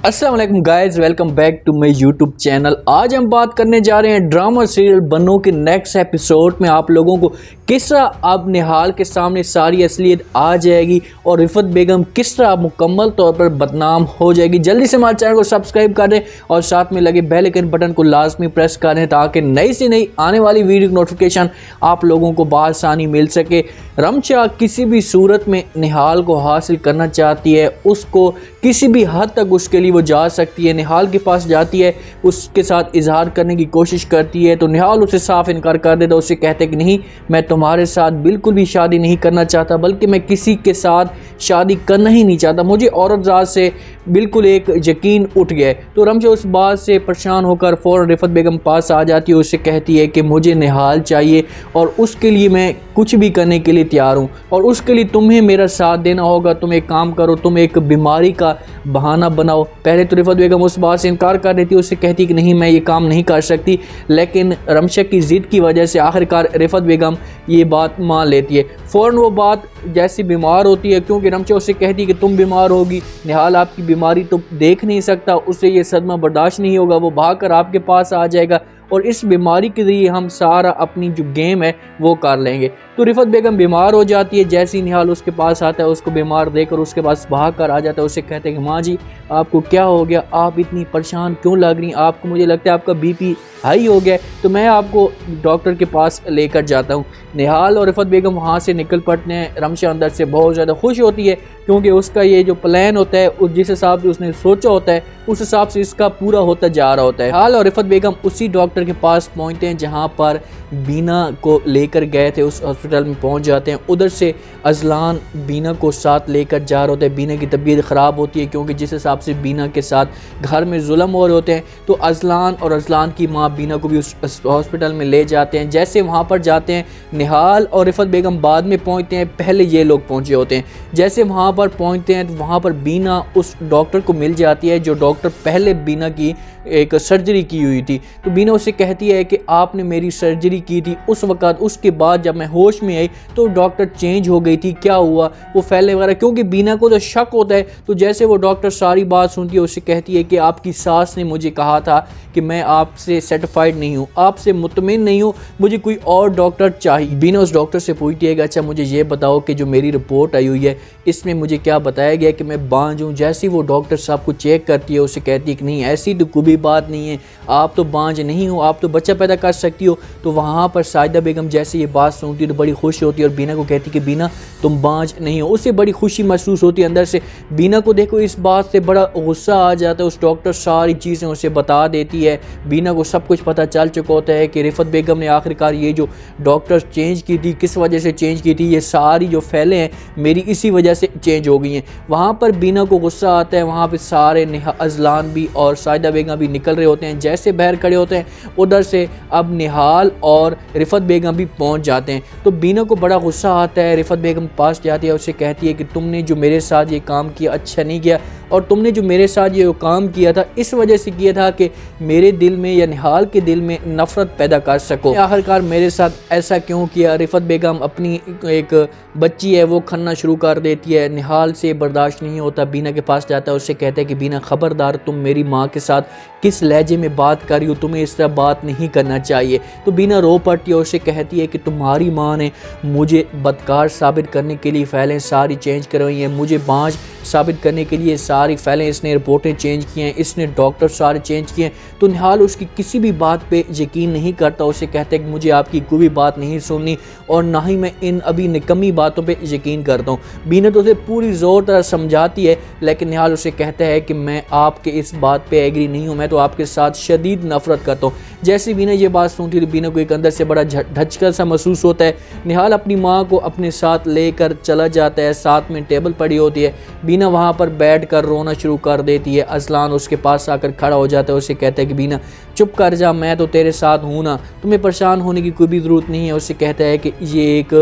अस्सलाम वालेकुम guys, welcome back to my YouTube channel. आज हम बात करने जा रहे हैं ड्रामा सीरियल बन्नों के नेक्स्ट एपिसोड में आप लोगों को किस तरह अब निहाल के सामने सारी असलियत आ जाएगी और रिफत बेगम किस तरह मुकम्मल तौर पर बदनाम हो जाएगी। जल्दी से हमारे चैनल को सब्सक्राइब कर दें और साथ में लगे बेल आइकन बटन को लाजमी प्रेस कर दें ताकि नई से नई आने वाली वीडियो की नोटिफिकेशन आप लोगों को बआसानी मिल सके। रमशा किसी भी सूरत में निहाल को हासिल करना चाहती है, उसको किसी भी हद तक उसके लिए वो जा सकती है। निहाल के पास जाती है, उसके साथ इजहार करने की कोशिश करती है तो निहाल उसे साफ इनकार कर देता है। उससे कहते कि नहीं, मैं तुम्हारे साथ बिल्कुल भी शादी नहीं करना चाहता, बल्कि मैं किसी के साथ शादी करना ही नहीं चाहता। मुझे औरत ज़ात से बिल्कुल एक यकीन उठ गया है। तो रमशा उस बात से परेशान होकर फ़ौरन रिफत बेगम पास आ जाती है। उससे कहती है कि मुझे निहाल चाहिए और उसके लिए मैं कुछ भी करने के लिए तैयार हूँ और उसके लिए तुम्हें मेरा साथ देना होगा। तुम एक काम करो, तुम एक बीमारी का बहाना बनाओ। पहले तो रिफत बेगम उस बात से इनकार कर देती है, उससे कहती कि नहीं, मैं ये काम नहीं कर सकती। लेकिन रमशा की ज़िद की वजह से आखिरकार रिफत बेगम ये बात मान लेती है। फ़ौरन वो बात जैसी बीमार होती है, क्योंकि रमशा उससे कहती है कि तुम बीमार होगी, निहाल आपकी बीमारी तो देख नहीं सकता, उससे ये सदमा बर्दाश्त नहीं होगा, वो भागकर आपके पास आ जाएगा और इस बीमारी के ज़रिए हम सारा अपनी जो गेम है वो कर लेंगे। तो रिफत बेगम बीमार हो जाती है। जैसे ही निहाल उसके पास आता है, उसको बीमार देखकर उसके पास भाग कर आ जाता है। उससे कहते हैं कि माँ जी, आपको क्या हो गया, आप इतनी परेशान क्यों लग रही हैं, आपको मुझे लगता है आपका बीपी हाई हो गया है, तो मैं आपको डॉक्टर के पास लेकर जाता हूँ। निहाल और रिफत बेगम वहाँ से निकल पड़ते हैं। रमशा अंदर से बहुत ज़्यादा खुश होती है, क्योंकि उसका ये जो प्लान होता है, जिस हिसाब से उसने सोचा होता है, उस हिसाब से इसका पूरा होता जा रहा होता है। निहाल और रिफत बेगम उसी डॉक्टर के पास पहुँचते हैं जहाँ पर बीना को लेकर गए थे। उस हॉस्पिटल में पहुँच जाते हैं। उधर से अजलान बीना को साथ लेकर जा रहे होते हैं। बीना की तबीयत ख़राब होती है, क्योंकि जिस हिसाब से बीना के साथ घर में जुल्म हो रहे होते हैं, तो अजलान और अजलान की माँ बीना को भी उस हॉस्पिटल में ले जाते हैं। जैसे वहाँ पर जाते हैं, निहाल और रिफत बेगम बाद में पहुँचते हैं, पहले ये लोग पहुँचे होते हैं। जैसे वहाँ पर पहुँचते हैं तो वहाँ पर बीना उस डॉक्टर को मिल जाती है जो डॉक्टर पहले बीना की एक सर्जरी की हुई थी। तो बीना उससे कहती है कि आपने मेरी सर्जरी की थी उस वक़्त, उसके बाद जब मैं होश में आई तो डॉक्टर चेंज हो गई थी, क्या हुआ, वो फैले वगैरह, क्योंकि बीना को तो शक होता है। तो जैसे वो डॉक्टर सारी बात सुनती है, उससे कहती है कि आपकी सास ने मुझे कहा था कि मैं आपसे सेटिस्फाइड नहीं हूँ, आपसे मुतमिन नहीं हूँ, मुझे कोई और डॉक्टर चाहिए। बीना उस डॉक्टर से पूछती है कि अच्छा मुझे ये बताओ कि जो मेरी रिपोर्ट आई हुई है इसमें मुझे क्या बताया गया कि मैं बांझ हूँ। जैसे वो डॉक्टर साहब को चेक करती है, उससे कहती है कि नहीं, ऐसी तो कोई बात नहीं है, आप तो बांझ नहीं हो, आप तो बच्चा पैदा कर सकती हो। तो वहाँ पर साजिदा बेगम जैसे ये बात सुनती है तो बड़ी खुश होती है और बीना को कहती है कि बीना तुम बांझ नहीं हो। उससे बड़ी खुशी महसूस होती है अंदर से। बीना को देखो इस बात से बड़ा गुस्सा आ जाता है। उस डॉक्टर सारी चीज़ें उसे बता देती है। बीना को सब कुछ पता चल चुका होता है कि रिफत बेगम ने आखिरकार ये जो डॉक्टर चेंज की थी, किस वजह से चेंज की थी, ये सारी जो फैले हैं मेरी इसी वजह से चेंज हो गई हैं। वहाँ पर बीना को गुस्सा आता है। वहाँ पर सारे अजलान भी और साजिदा बेगम भी निकल रहे होते हैं। जैसे बाहर खड़े होते हैं, उधर से अब निहाल और रिफत बेगम भी पहुंच जाते हैं। तो बीना को बड़ा गुस्सा आता है। रिफत बेगम पास जाती है, उससे कहती है कि तुमने जो मेरे साथ ये काम किया अच्छा नहीं किया, और तुमने जो मेरे साथ ये काम किया था इस वजह से किया था कि मेरे दिल में या निहाल के दिल में नफ़रत पैदा कर सको। आखिरकार मेरे साथ ऐसा क्यों किया। रिफत बेगम अपनी एक बच्ची है वो खन्ना शुरू कर देती है। निहाल से बर्दाश्त नहीं होता, बीना के पास जाता है, उससे कहता है कि बीना खबरदार, तुम मेरी माँ के साथ किस लहजे में बात कर रही हो, तुम्हें इस तरह बात नहीं करना चाहिए। तो बीना रो पड़ती है, उससे कहती है कि तुम्हारी माँ ने मुझे बदकार साबित करने के लिए फाइलें सारी चेंज करवाई हैं, मुझे बांझ साबित करने के लिए सारी फाइलें इसने रिपोर्टें चेंज की हैं, इसने डॉक्टर सारे चेंज किए हैं। तो निहाल उसकी किसी भी बात पे यकीन नहीं करता। उसे कहते हैं कि मुझे आपकी कोई भी बात नहीं सुननी और ना ही मैं इन अभी निकम्मी बातों पे यकीन करता हूँ। बीना तो उसे पूरी ज़ोर तरह समझाती है, लेकिन निहाल उसे कहता है कि मैं आपके इस बात पे एग्री नहीं हूँ, मैं तो आपके साथ शदीद नफरत करता हूँ। जैसे बीना ये बात सुनती है, बीना को एक अंदर से बड़ा धचका सा महसूस होता है। निहाल अपनी माँ को अपने साथ लेकर चला जाता है। साथ में टेबल पड़ी होती है। बीना वहाँ पर बैठ कर रोना शुरू कर देती है। अजलान उसके पास आकर खड़ा हो जाता है। उससे कहता है कि बीना चुप कर जा, मैं तो तेरे साथ हूँ ना, तुम्हें परेशान होने की कोई भी ज़रूरत नहीं है। उससे कहता है कि ये एक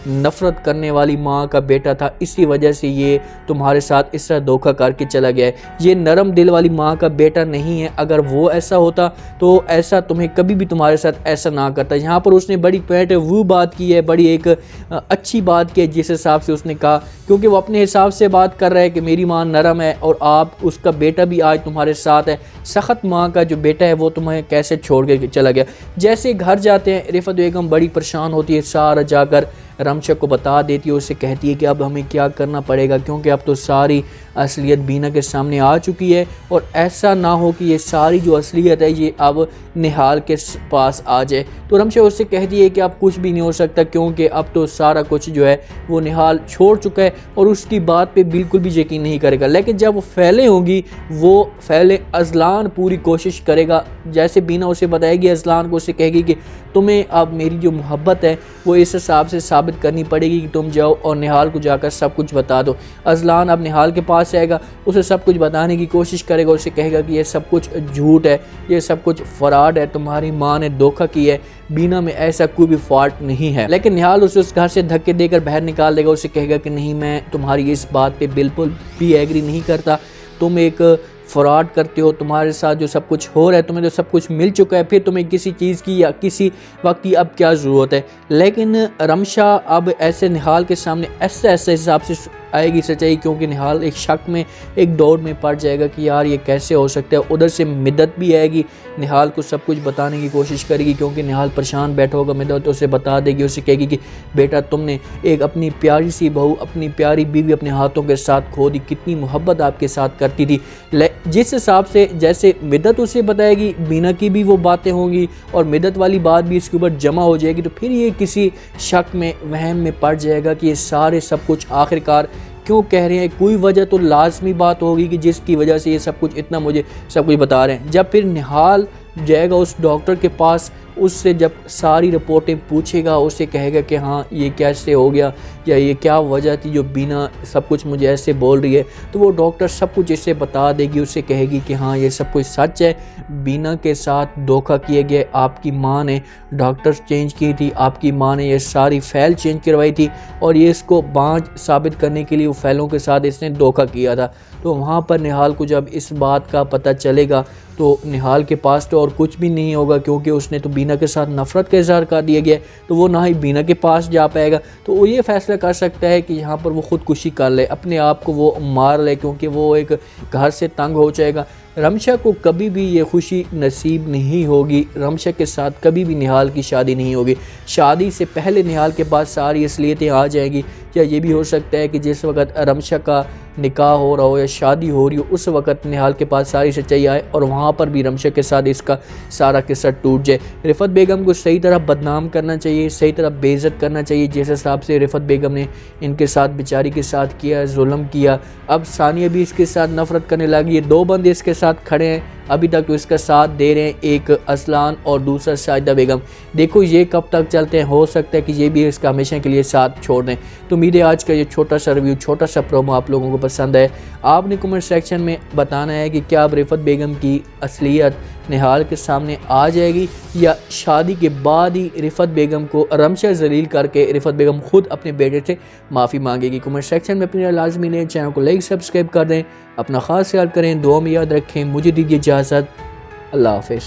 नफ़रत करने वाली माँ का बेटा था, इसी वजह से ये तुम्हारे साथ इस तरह धोखा करके चला गया है। ये नरम दिल वाली माँ का बेटा नहीं है। अगर वो ऐसा होता तो ऐसा तुम्हें कभी भी तुम्हारे साथ ऐसा ना करता। यहाँ पर उसने बड़ी पॉइंट वो बात की है, बड़ी एक अच्छी बात की है जिस हिसाब से उसने कहा, क्योंकि वो अपने हिसाब से बात कर रहा है कि मेरी माँ नरम है और आप उसका बेटा भी आज तुम्हारे साथ है। सख्त माँ का जो बेटा है वो तुम्हें कैसे छोड़ के चला गया। जैसे घर जाते हैं रिफत बेगम बड़ी परेशान होती है, सारा जाकर रमशा को बता देती है, उससे कहती है कि अब हमें क्या करना पड़ेगा, क्योंकि अब तो सारी असलियत बीना के सामने आ चुकी है और ऐसा ना हो कि ये सारी जो असलियत है ये अब निहाल के पास आ जाए। तो रमशा उससे कहती है कि अब कुछ भी नहीं हो सकता, क्योंकि अब तो सारा कुछ जो है वो निहाल छोड़ चुका है और उसकी बात पे बिल्कुल भी यकीन नहीं करेगा। लेकिन जब वो फैले होंगी वो फैले अजलान पूरी कोशिश करेगा। जैसे बीना उसे बताएगी अजलान को, उसे कहेगी कि तुम्हें अब मेरी जो मोहब्बत है वो इस हिसाब से साबित करनी पड़ेगी कि तुम जाओ और निहाल को जाकर सब कुछ बता दो। अजलान अब निहाल के पास आएगा, उसे सब कुछ बताने की कोशिश करेगा, उसे कहेगा कि ये सब कुछ झूठ है, ये सब कुछ फ्रॉड है, तुम्हारी माँ ने धोखा किया है, बीना में ऐसा कोई भी फॉल्ट नहीं है। लेकिन निहाल उसे उस घर से धक्के देकर बाहर निकाल देगा। उसे कहेगा कि नहीं, मैं तुम्हारी इस बात पे बिल्कुल भी एग्री नहीं करता, तुम एक फ्रॉड करते हो, तुम्हारे साथ जो सब कुछ हो रहा है, तुम्हें तो सब कुछ मिल चुका है, फिर तुम्हें किसी चीज़ की या किसी वक्त की अब क्या ज़रूरत है। लेकिन रमशा अब ऐसे निहाल के सामने ऐसे हिसाब से आएगी सच्चाई, क्योंकि निहाल एक शक में, एक दौड़ में पड़ जाएगा कि यार ये कैसे हो सकता है। उधर से मिद्दत भी आएगी, निहाल को सब कुछ बताने की कोशिश करेगी, क्योंकि निहाल परेशान बैठा होगा। मिद्दत उसे बता देगी, उसे कहेगी कि बेटा तुमने एक अपनी प्यारी सी बहू, अपनी प्यारी बीवी अपने हाथों के साथ खो दी, कितनी मोहब्बत आपके साथ करती थी। जिस हिसाब से जैसे मिद्दत उसे बताएगी, बीना की भी वो बातें होंगी और मिद्दत वाली बात भी इसके ऊपर जमा हो जाएगी, तो फिर ये किसी शक में, वहम में पड़ जाएगा कि ये सारे सब कुछ आखिरकार क्यों कह रहे हैं। कोई वजह तो लाजमी बात होगी कि जिसकी वजह से ये सब कुछ इतना मुझे सब कुछ बता रहे हैं। जब फिर निहाल जाएगा उस डॉक्टर के पास, उससे जब सारी रिपोर्टें पूछेगा, उसे कहेगा कि हाँ ये कैसे हो गया या ये क्या वजह थी जो बीना सब कुछ मुझे ऐसे बोल रही है, तो वो डॉक्टर सब कुछ इसे बता देगी। उसे कहेगी कि हाँ ये सब कुछ सच है, बीना के साथ धोखा किया गया, आपकी माँ ने डॉक्टर चेंज की थी, आपकी माँ ने ये सारी फाइल चेंज करवाई थी और ये इसको बांझ साबित करने के लिए वो फाइलों के साथ इसने धोखा किया था। तो वहाँ पर निहाल को जब इस बात का पता चलेगा तो निहाल के पास तो और कुछ भी नहीं होगा, क्योंकि उसने तो बीना के साथ नफ़रत का इजहार कर दिया गया, तो वो ना ही बीना के पास जा पाएगा। तो वो ये फैसला कर सकता है कि यहाँ पर वो ख़ुदकुशी कर ले, अपने आप को वो मार ले, क्योंकि वो एक घर से तंग हो जाएगा। रमशा को कभी भी ये खुशी नसीब नहीं होगी, रमशा के साथ कभी भी निहाल की शादी नहीं होगी। शादी से पहले निहाल के पास सारी असलियतें आ जाएंगी। या ये भी हो सकता है कि जिस वक्त रमशा का निकाह हो रहा हो या शादी हो रही हो, उस वक्त निहाल के पास सारी सच्चाई आए और वहाँ पर भी रमशा के साथ इसका सारा किस्सा टूट जाए। रिफत बेगम को सही तरह बदनाम करना चाहिए, सही तरह बेइज्जत करना चाहिए, जिस हिसाब से रिफत बेगम ने इनके साथ बेचारी के साथ किया, जुल्म किया। अब सानिया भी इसके साथ नफरत करने लगी। ये दो बंदे इसके साथ खड़े हैं, अभी तक तो इसका साथ दे रहे हैं, एक असलान और दूसरा शाहिदा बेगम। देखो ये कब तक चलते हैं, हो सकता है कि ये भी इसका हमेशा के लिए साथ छोड़ दें। तो उम्मीद है आज का ये छोटा सा रिव्यू, छोटा सा प्रोमो आप लोगों को पसंद है। आपने कमेंट सेक्शन में बताना है कि क्या अब रिफत बेगम की असलियत निहाल के सामने आ जाएगी या शादी के बाद ही रिफत बेगम को रमशा जलील करके रिफत बेगम खुद अपने बेटे से माफ़ी मांगेगी। कमेंट सेक्शन में अपनी लाजमी लें, चैनल को लाइक सब्सक्राइब कर दें, अपना ख़ास ख्याल करें, दुआ में याद रखें। मुझे दीजिए इजाज़त, अल्लाह हाफ़िज़।